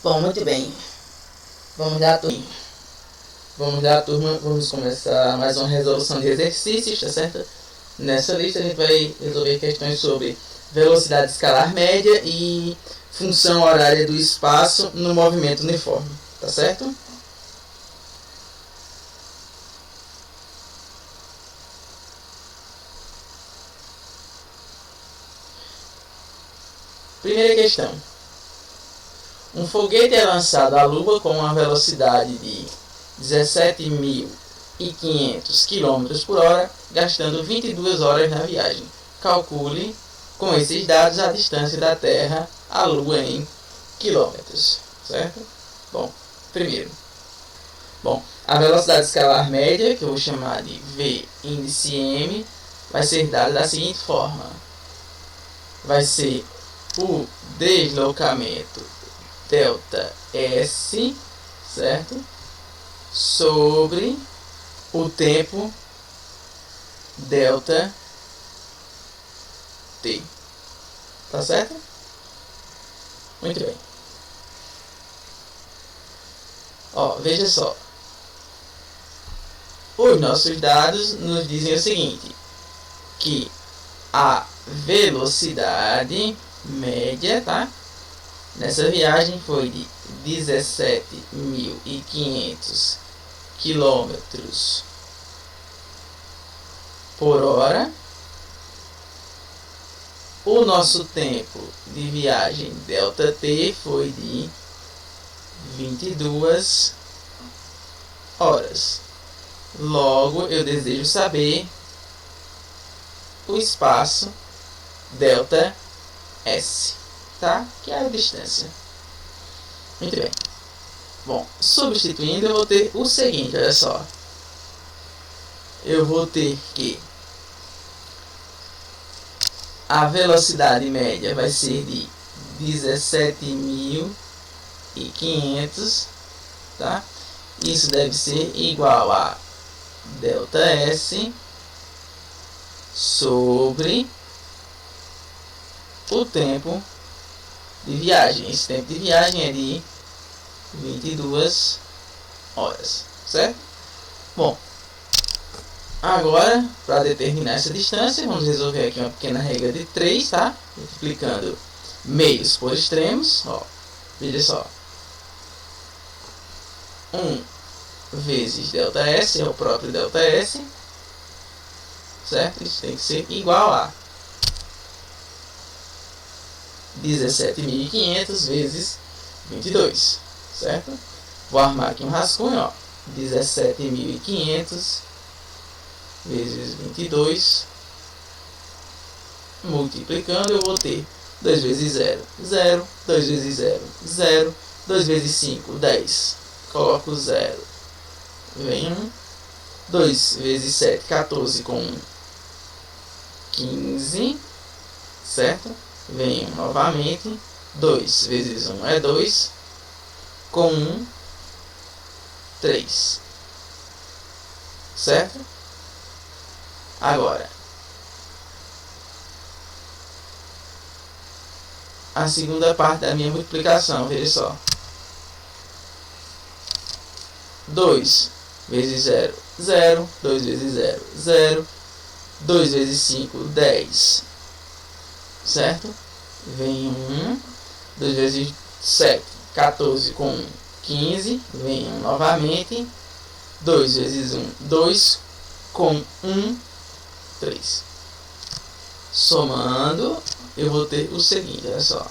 Bom, muito bem. Vamos lá, turma. Vamos começar mais uma resolução de exercícios, tá certo? Nessa lista a gente vai resolver questões sobre velocidade escalar média e função horária do espaço no movimento uniforme, tá certo? Primeira questão. Um foguete é lançado à Lua com uma velocidade de 17.500 km por hora, gastando 22 horas na viagem. Calcule com esses dados a distância da Terra à Lua em quilômetros, certo? Bom, primeiro. A velocidade escalar média, que eu vou chamar de V índice M, vai ser dada da seguinte forma. Vai ser o deslocamento delta S, certo? Sobre o tempo delta T. Tá certo? Muito bem. Veja só. Os nossos dados nos dizem o seguinte, que a velocidade média, tá? Nessa viagem foi de 17.500 km por hora. O nosso tempo de viagem ΔT foi de 22 horas. Logo, eu desejo saber o espaço ΔS, tá? Que é a distância. Muito bem. Bom, substituindo, eu vou ter o seguinte, olha só. Eu vou ter que a velocidade média vai ser de 17.500, tá? Isso deve ser igual a ΔS sobre o tempo de viagem. Esse tempo de viagem é de 22 horas, certo? Bom, agora, para determinar essa distância, vamos resolver aqui uma pequena regra de 3, tá? Multiplicando meios por extremos, veja só. 1 vezes ΔS é o próprio ΔS, certo? Isso tem que ser igual a 17.500 vezes 22, certo? Vou armar aqui um rascunho, 17.500 vezes 22, multiplicando, eu vou ter 2 vezes 0, 0, 2 vezes 0, 0, 2 vezes 5, 10, coloco 0, vem 1, 2 vezes 7, 14 com 1, 15, certo? Vem 1 novamente, 2 vezes 1 é 2, com 1, 3, certo? Agora, a segunda parte da minha multiplicação, veja só. 2 vezes 0, 0, 2 vezes 0, 0, 2 vezes 5, 10, certo? Vem 1, 2 vezes 7, 14 com 1, 15, vem 1 novamente, 2 vezes 1, 2, com 1, 3. Somando, eu vou ter o seguinte, olha só.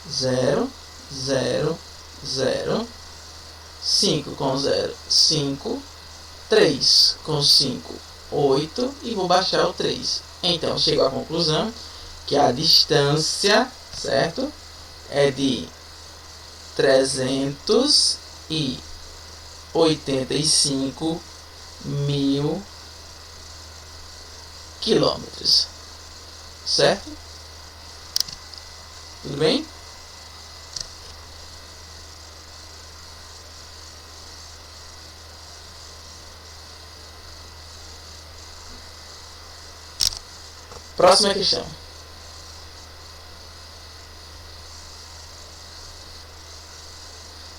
0, 0, 0, 5 com 0, 5, 3 com 5, 8, e vou baixar o 3. Então, chego à conclusão que a distância, certo, é de 385.000 quilômetros, certo? Tudo bem? Próxima questão.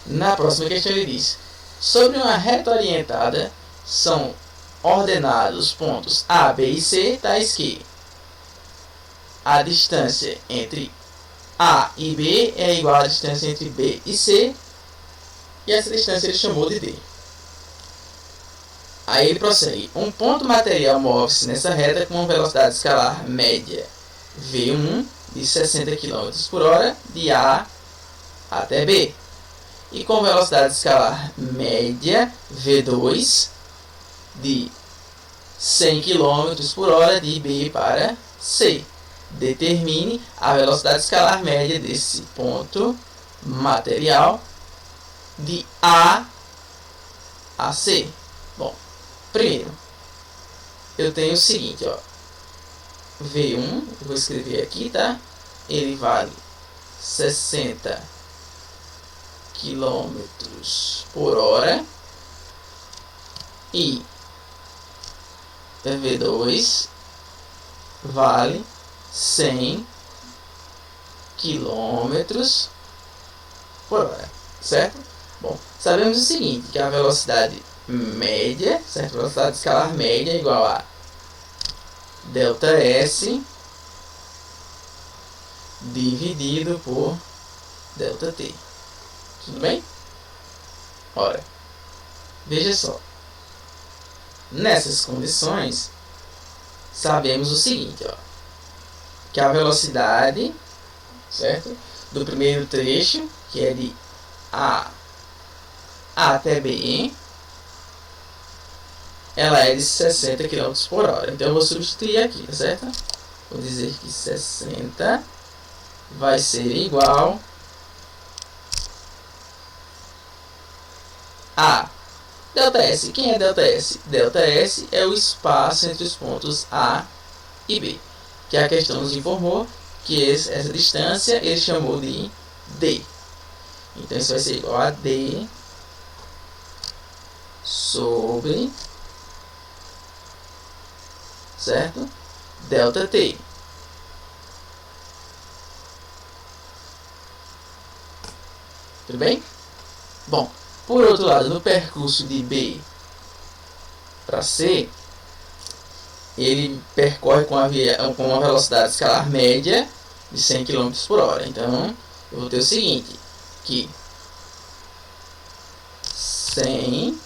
Na próxima questão ele diz: sobre uma reta orientada são ordenados pontos A, B e C, tais que a distância entre A e B é igual à distância entre B e C, e essa distância ele chamou de D. Aí ele prossegue: um ponto material move-se nessa reta com uma velocidade escalar média V1 de 60 km por hora de A até B, e com velocidade escalar média V2 de 100 km por hora de B para C. Determine a velocidade escalar média desse ponto material de A a C. Bom, primeiro, eu tenho o seguinte, ó, V1, eu vou escrever aqui, tá? Ele vale 60 km por hora, e V2 vale 100 km por hora, certo? Bom, sabemos o seguinte, que a velocidade média, certo? A velocidade escalar média é igual a ΔS dividido por ΔT. Tudo bem? Ora, veja só. Nessas condições, sabemos o seguinte, ó, que a velocidade, certo, do primeiro trecho, que é de A até B, ela é de 60 km por hora. Então eu vou substituir aqui, tá certo? Vou dizer que 60 vai ser igual a ΔS. Quem é ΔS? ΔS é o espaço entre os pontos A e B, que a questão nos informou que essa distância ele chamou de D. Então isso vai ser igual a D sobre, certo, ΔT. Tudo bem? Bom, por outro lado, no percurso de B para C, ele percorre com uma velocidade escalar média de 100 km por hora. Então, eu vou ter o seguinte, que 100,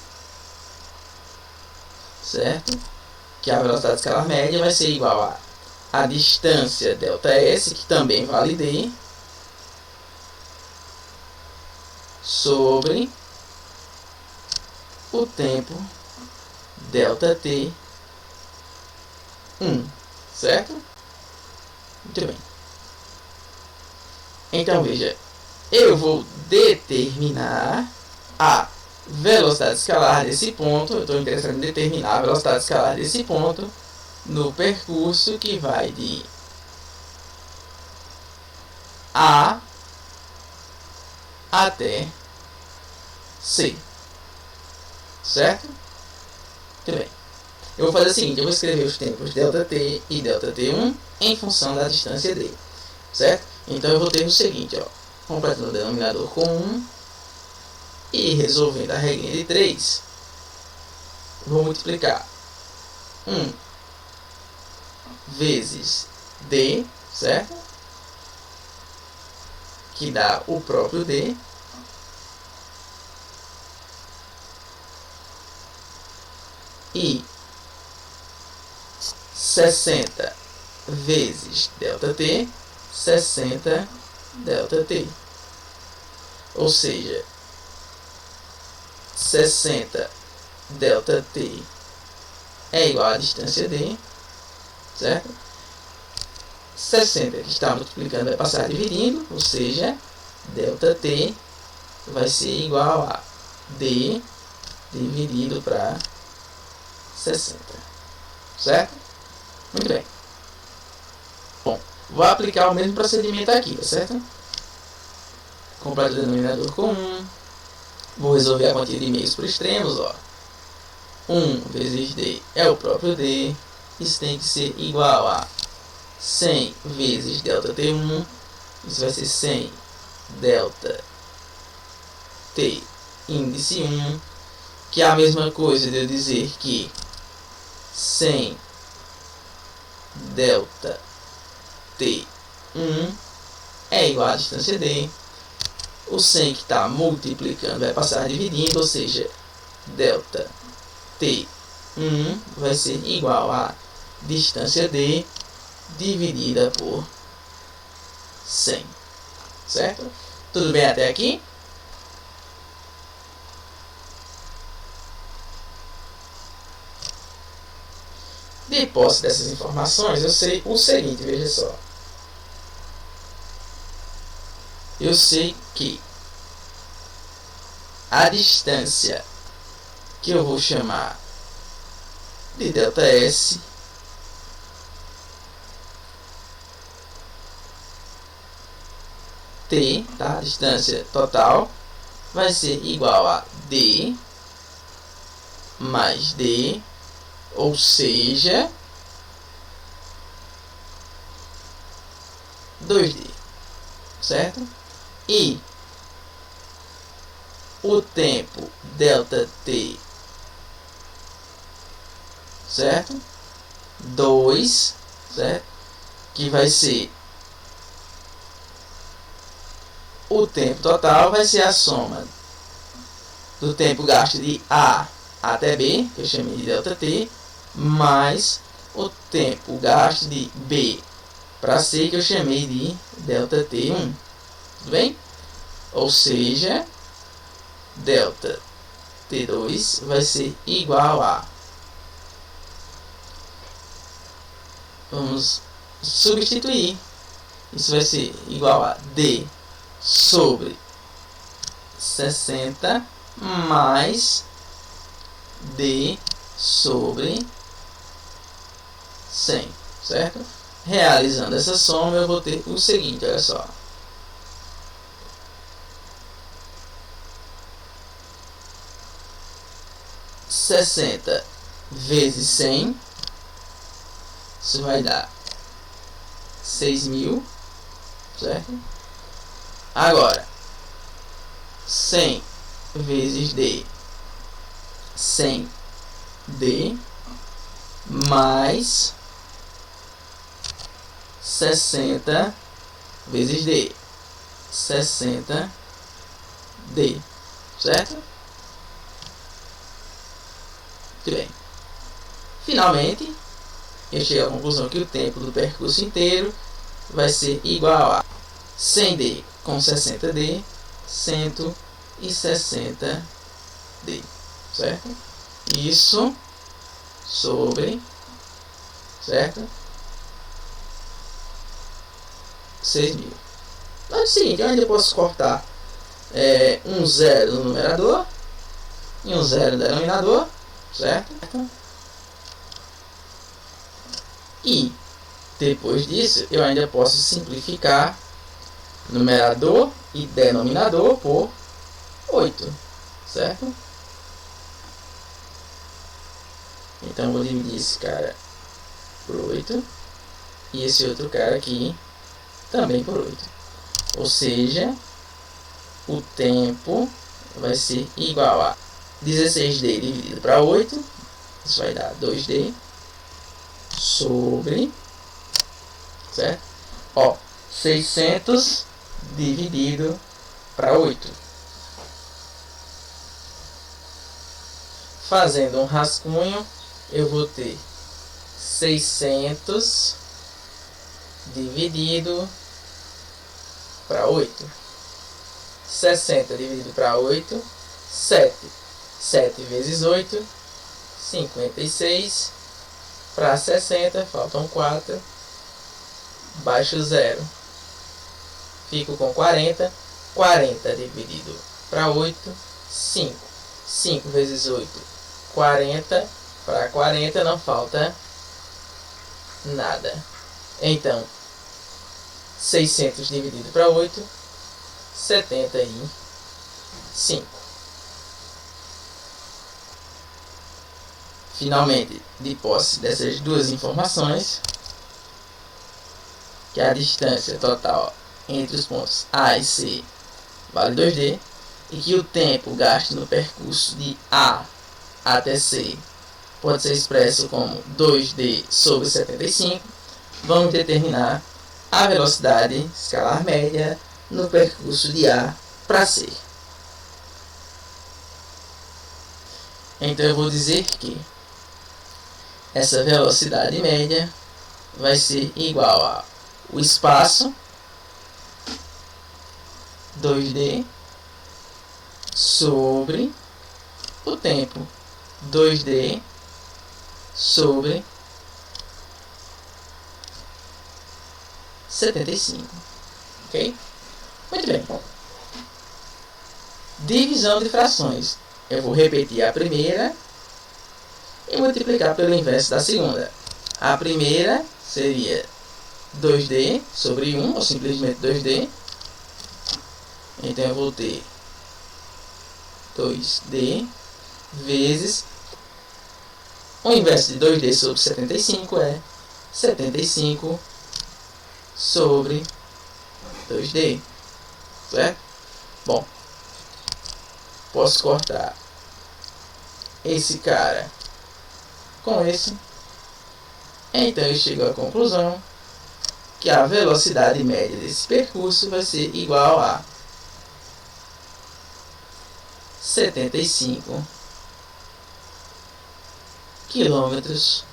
certo? Que a velocidade escalar média vai ser igual a distância ΔS, que também vale D, sobre o tempo ΔT1, certo? Muito bem. Então veja, eu vou determinar a velocidade escalar desse ponto. Eu estou interessado em determinar a velocidade escalar desse ponto no percurso que vai de A até C, certo? Muito bem. Eu vou fazer o seguinte, eu vou escrever os tempos ΔT e ΔT1 em função da distância D, certo? Então eu vou ter o seguinte, ó, completando o denominador com 1 e resolvendo a regrinha de 3, vou multiplicar 1 vezes D, certo? Que dá o próprio D, e 60 vezes ΔT, 60 ΔT. Ou seja, 60 ΔT é igual à distância D, certo? 60 que está multiplicando vai passar dividindo, ou seja, ΔT vai ser igual a D dividido para 60, certo? Muito bem. Bom, vou aplicar o mesmo procedimento aqui, tá certo? Completo o denominador com 1. Vou resolver a quantia de meios por extremos, ó. 1 vezes D é o próprio D. Isso tem que ser igual a 100 vezes ΔT1. Isso vai ser 100 ΔT1 T índice 1, que é a mesma coisa de eu dizer que 100 delta T1 é igual à distância D. O 100 que está multiplicando vai passar dividindo, ou seja, delta T1 vai ser igual a distância D dividida por 100, certo? Tudo bem até aqui? De posse dessas informações, eu sei o seguinte, veja só. Eu sei que a distância que eu vou chamar de ΔS T, tá? A distância total vai ser igual a D mais D, ou seja, 2D, certo? E o tempo delta T, certo? 2, certo? Que vai ser o tempo total, vai ser a soma do tempo gasto de A até B, que eu chamei de delta T, mais o tempo gasto de B para C, que eu chamei de delta T1. Tudo bem? Ou seja, delta T2 vai ser igual a... Vamos substituir. Isso vai ser igual a D sobre 60 mais D sobre 100, certo? Realizando essa soma, eu vou ter o seguinte, olha só. (60 vezes 100), isso vai dar 6.000, certo? Agora, 100 vezes D, 100D, mais 60 vezes D, 60D, certo? Muito bem. Finalmente, eu chego à conclusão que o tempo do percurso inteiro vai ser igual a 100D com 60D, 160D, certo? Isso sobre, certo? 6.000. Mas é o seguinte, eu ainda posso cortar um zero no numerador e um zero no denominador, certo? E depois disso, eu ainda posso simplificar numerador e denominador por 8, certo? Então, eu vou dividir esse cara por 8 e esse outro cara aqui também por 8. Ou seja, o tempo vai ser igual a 16D dividido para 8, isso vai dar 2D, sobre, certo? Ó, 600 dividido para 8. Fazendo um rascunho, eu vou ter 600 dividido para 8. 60 dividido para 8, 7. 7 vezes 8, 56. Para 60, faltam 4. Baixo 0. Fico com 40. 40 dividido para 8, 5. 5 vezes 8, 40. Para 40 não falta nada. Então, 600 dividido para 8, 75. Finalmente, de posse dessas duas informações, que a distância total entre os pontos A e C vale 2D, e que o tempo gasto no percurso de A até C pode ser expresso como 2D sobre 75, vamos determinar a velocidade escalar média no percurso de A para C. Então eu vou dizer que essa velocidade média vai ser igual a o espaço 2D sobre o tempo 2D sobre 75. Ok? Muito bem. Divisão de frações. Eu vou repetir a primeira e multiplicar pelo inverso da segunda. A primeira seria 2D sobre 1, ou simplesmente 2D. Então eu vou ter 2D vezes o inverso de 2D sobre 75 é 75 sobre 2D, certo? Bom, posso cortar esse cara com esse. Então eu chego à conclusão que a velocidade média desse percurso vai ser igual a 75 quilômetros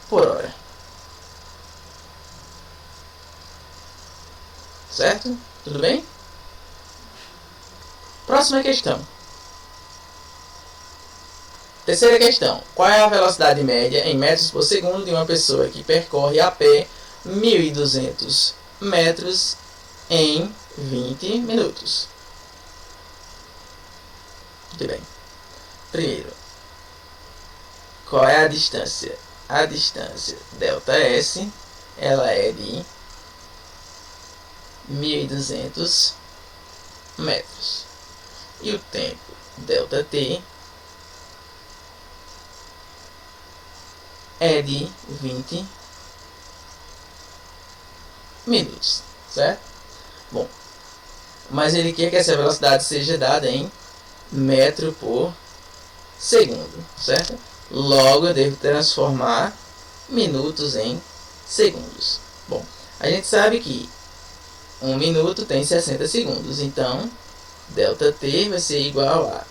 por hora. Certo? Tudo bem? Próxima questão. Terceira questão. Qual é a velocidade média em metros por segundo de uma pessoa que percorre a pé 1.200 metros em 20 minutos? Muito bem. Primeiro, qual é a distância? A distância ΔS, ela é de 1.200 metros. E o tempo ΔT é de 20 minutos, certo? Bom, mas ele quer que essa velocidade seja dada em metro por segundo, certo? Logo eu devo transformar minutos em segundos. Bom, a gente sabe que 1 minuto tem 60 segundos, então ΔT vai ser igual a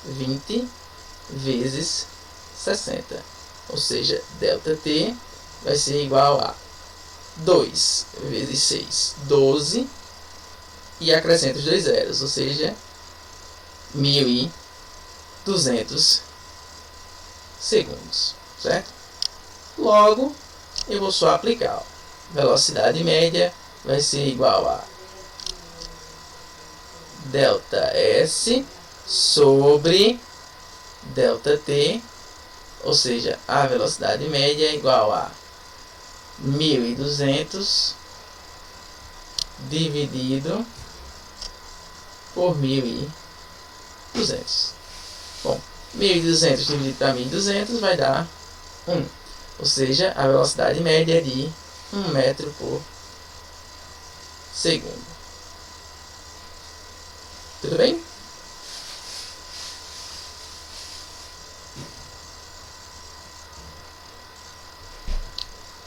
20 vezes 60, ou seja, ΔT vai ser igual a 2 vezes 6, 12, e acrescento os dois zeros, ou seja, 1.200 segundos, certo? Logo, eu vou só aplicar. Velocidade média vai ser igual a ΔS sobre ΔT, ou seja, a velocidade média é igual a 1.200 dividido por 1.200. Bom, 1.200 dividido para 1.200 vai dar 1. Ou seja, a velocidade média é de 1 metro por segundo. Tudo bem?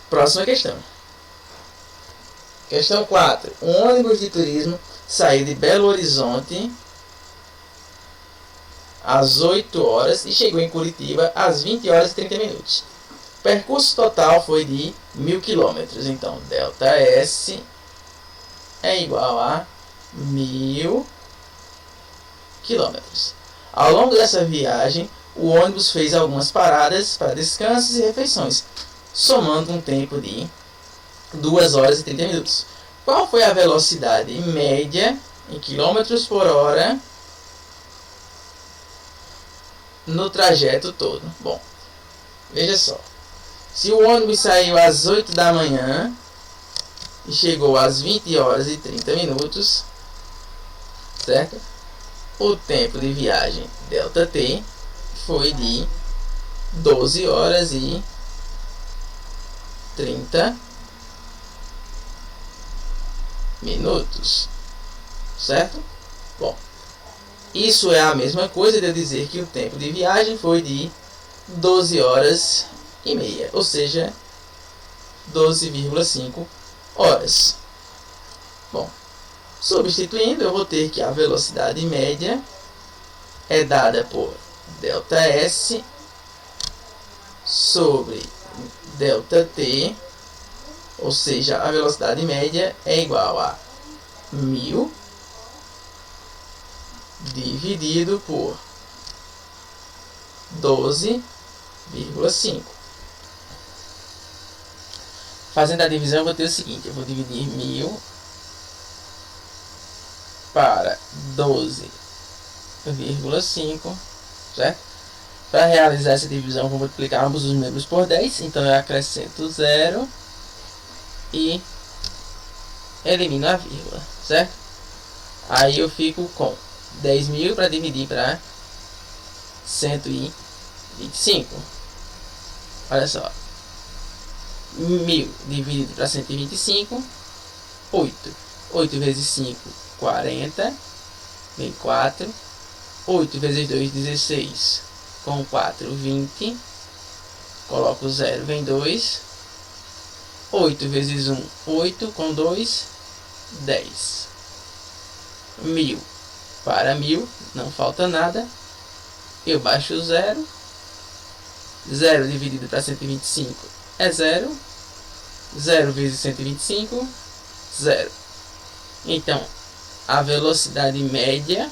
Próxima questão. Questão 4. Um ônibus de turismo saiu de Belo Horizonte às 8 horas e chegou em Curitiba às 20 horas e 30 minutos. O percurso total foi de 1.000 km. Então, ΔS é igual a 1.000 km. Ao longo dessa viagem, o ônibus fez algumas paradas para descansos e refeições, somando um tempo de 2 horas e 30 minutos. Qual foi a velocidade média em quilômetros por hora no trajeto todo? Bom, veja só. Se o ônibus saiu às 8 da manhã e chegou às 20 horas e 30 minutos, certo? O tempo de viagem ΔT foi de 12 horas e 30 minutos, certo? Bom, isso é a mesma coisa de eu dizer que o tempo de viagem foi de 12 horas e meia, ou seja, 12,5 horas. Bom, substituindo, eu vou ter que a velocidade média é dada por ΔS sobre ΔT, ou seja, a velocidade média é igual a 1000 dividido por 12,5. Fazendo a divisão, eu vou ter o seguinte: eu vou dividir 1000 para 12,5, certo? Para realizar essa divisão, vou multiplicar ambos os números por 10, então eu acrescento 0 e elimino a vírgula, certo? Aí eu fico com 10.000 para dividir para 125. Olha só, 1000 dividido para 125, 8 vezes 5, 40, vem 4, 8 vezes 2, 16, com 4, 20, coloco o 0, vem 2, 8 vezes 1, 8, com 2, 10. 1000 para 1000, não falta nada, eu baixo o 0, 0 dividido para 125 é 0, 0 vezes 125, 0. Então, a velocidade média,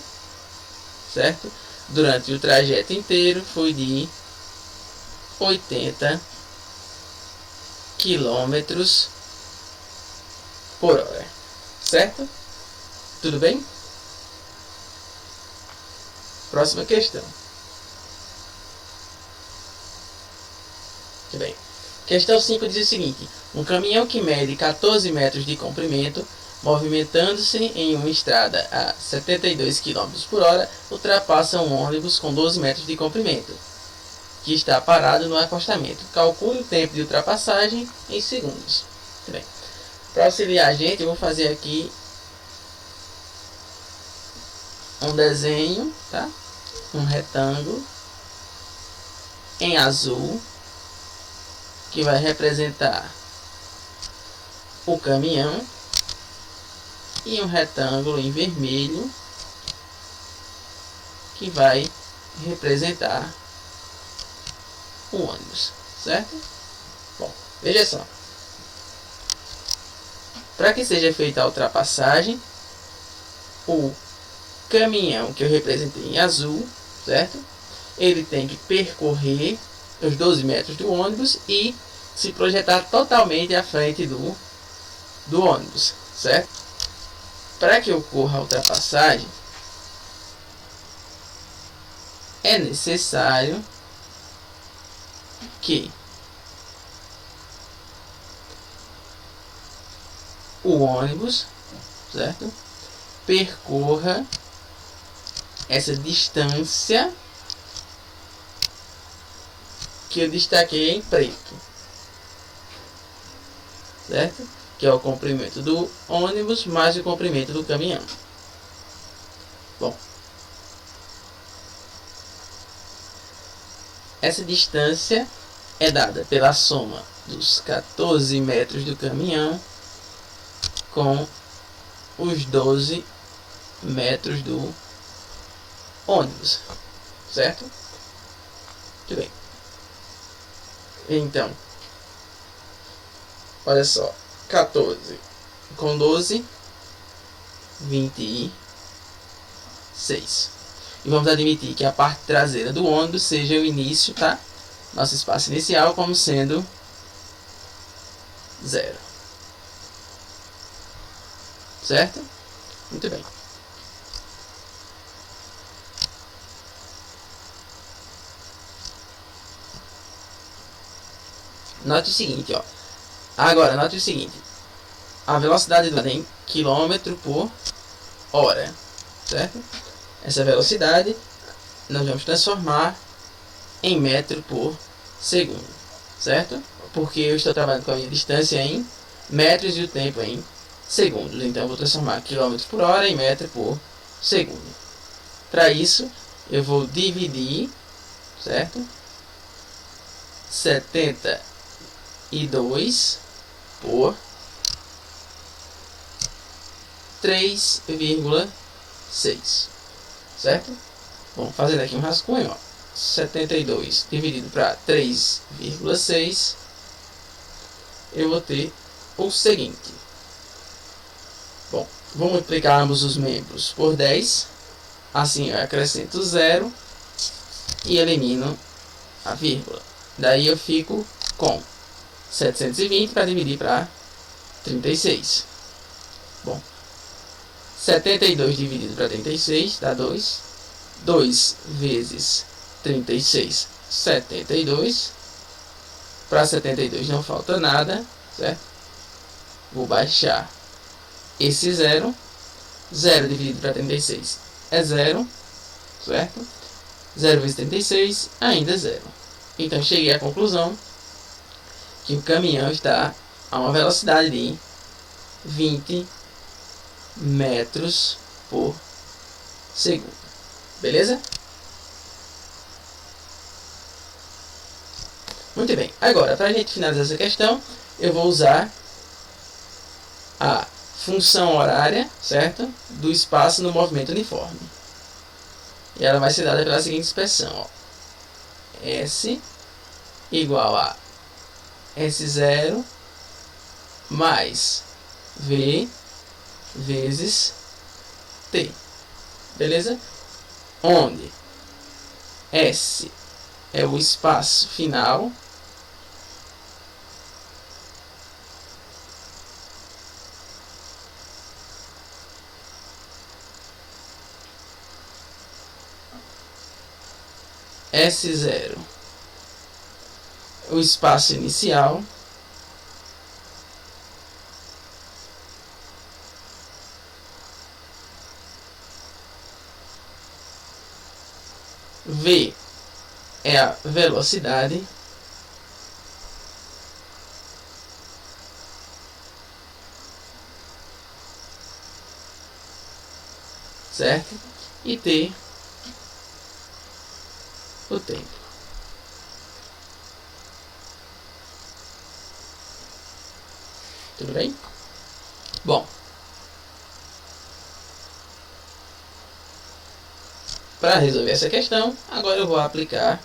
certo, durante o trajeto inteiro foi de 80 km por hora, certo? Tudo bem? Próxima questão. Muito bem. Questão 5 diz o seguinte: um caminhão que mede 14 metros de comprimento, movimentando-se em uma estrada a 72 km por hora, ultrapassa um ônibus com 12 metros de comprimento, que está parado no acostamento. Calcule o tempo de ultrapassagem em segundos. Muito bem. Para auxiliar a gente, eu vou fazer aqui um desenho, tá? Um retângulo em azul, que vai representar o caminhão, e um retângulo em vermelho, que vai representar o ônibus, certo? Bom, veja só. Para que seja feita a ultrapassagem, o caminhão que eu representei em azul, certo? Ele tem que percorrer os 12 metros do ônibus e se projetar totalmente à frente do ônibus, certo? Para que ocorra a ultrapassagem, é necessário que o ônibus, certo, percorra essa distância que eu destaquei em preto, certo? Que é o comprimento do ônibus mais o comprimento do caminhão. Bom, essa distância é dada pela soma dos 14 metros do caminhão com os 12 metros do ônibus, certo? Muito bem. Então, olha só, 14 com 12, 26. E vamos admitir que a parte traseira do ônibus seja o início, tá? Nosso espaço inicial como sendo 0. Certo? Muito bem. Note o seguinte, ó. Agora, note o seguinte. A velocidade do em quilômetro por hora, certo? Essa velocidade nós vamos transformar em metro por segundo, certo? Porque eu estou trabalhando com a minha distância em metros e o tempo em segundos. Então, eu vou transformar quilômetros por hora em metro por segundo. Para isso, eu vou dividir, certo? 72 por 3,6, certo? Bom, fazendo aqui um rascunho, ó. 72 dividido para 3,6, eu vou ter o seguinte. Bom, vou multiplicar ambos os membros por 10. Assim eu acrescento 0 e elimino a vírgula. Daí eu fico com 720 para dividir para 36. Bom, 72 dividido para 36 dá 2. 2 vezes 36, 72. Para 72 não falta nada, certo? Vou baixar esse 0. 0 dividido para 36 é 0, certo? 0 vezes 36 ainda é 0. Então cheguei à conclusão que o caminhão está a uma velocidade de 20 metros por segundo. Beleza? Muito bem. Agora, para a gente finalizar essa questão, eu vou usar a função horária, certo? Do espaço no movimento uniforme. E ela vai ser dada pela seguinte expressão, ó. S igual a S0 mais V vezes T. Beleza? Onde S é o espaço final, S0 o espaço inicial, V é a velocidade, certo? E T o tempo. Tudo bem? Bom, para resolver essa questão, agora eu vou aplicar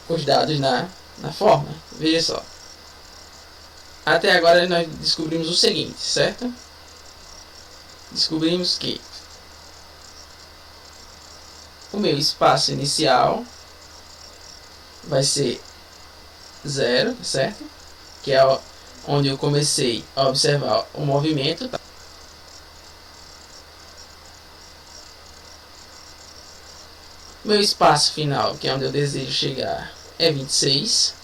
os dados na forma. Veja só. Até agora nós descobrimos o seguinte, certo? Descobrimos que o meu espaço inicial vai ser 0, certo? Que é onde eu comecei a observar o movimento. Tá? Meu espaço final, que é onde eu desejo chegar, é 26.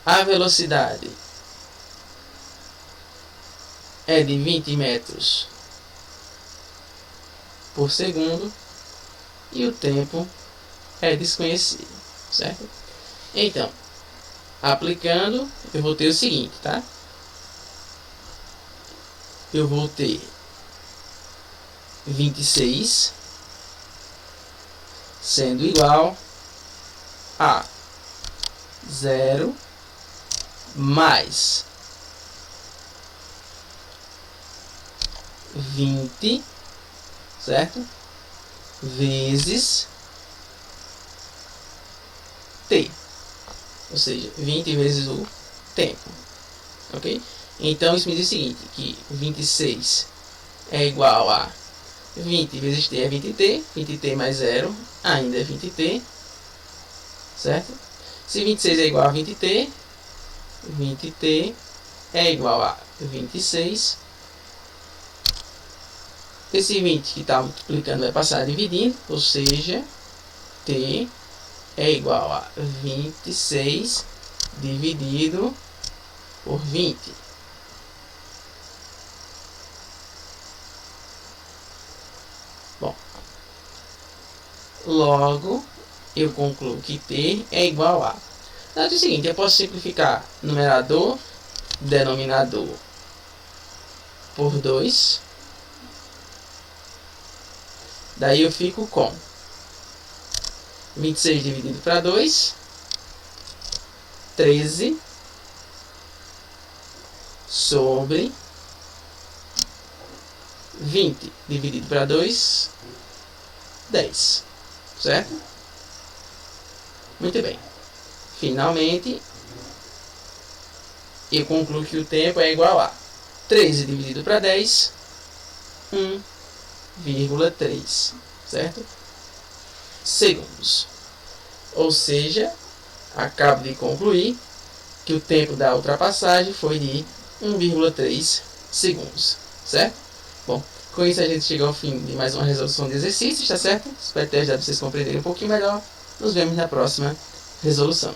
A velocidade é de 20 metros por segundo e o tempo é desconhecido, certo? Então, aplicando, eu vou ter o seguinte, tá? Eu vou ter 26 sendo igual a 0 mais 20, certo? Vezes T, ou seja, 20 vezes o tempo, ok? Então isso me diz o seguinte, que 26 é igual a 20 vezes T é 20T, 20T mais 0 ainda é 20T, certo? Se 26 é igual a 20T, 20T é igual a 26. Esse 20 que está multiplicando vai passar dividindo, ou seja, T é igual a 26 dividido por 20. Bom, logo eu concluo que T é igual a... Então é o seguinte, eu posso simplificar numerador, denominador por 2. Daí eu fico com 26 dividido para 2, 13 sobre 20 dividido para 2, 10. Certo? Muito bem. Finalmente, eu concluo que o tempo é igual a 13 dividido para 10, 1,3, certo? Segundos. Ou seja, acabo de concluir que o tempo da ultrapassagem foi de 1,3 segundos, certo? Bom, com isso a gente chega ao fim de mais uma resolução de exercícios, tá certo? Espero ter ajudado vocês a compreenderem um pouquinho melhor. Nos vemos na próxima resolução.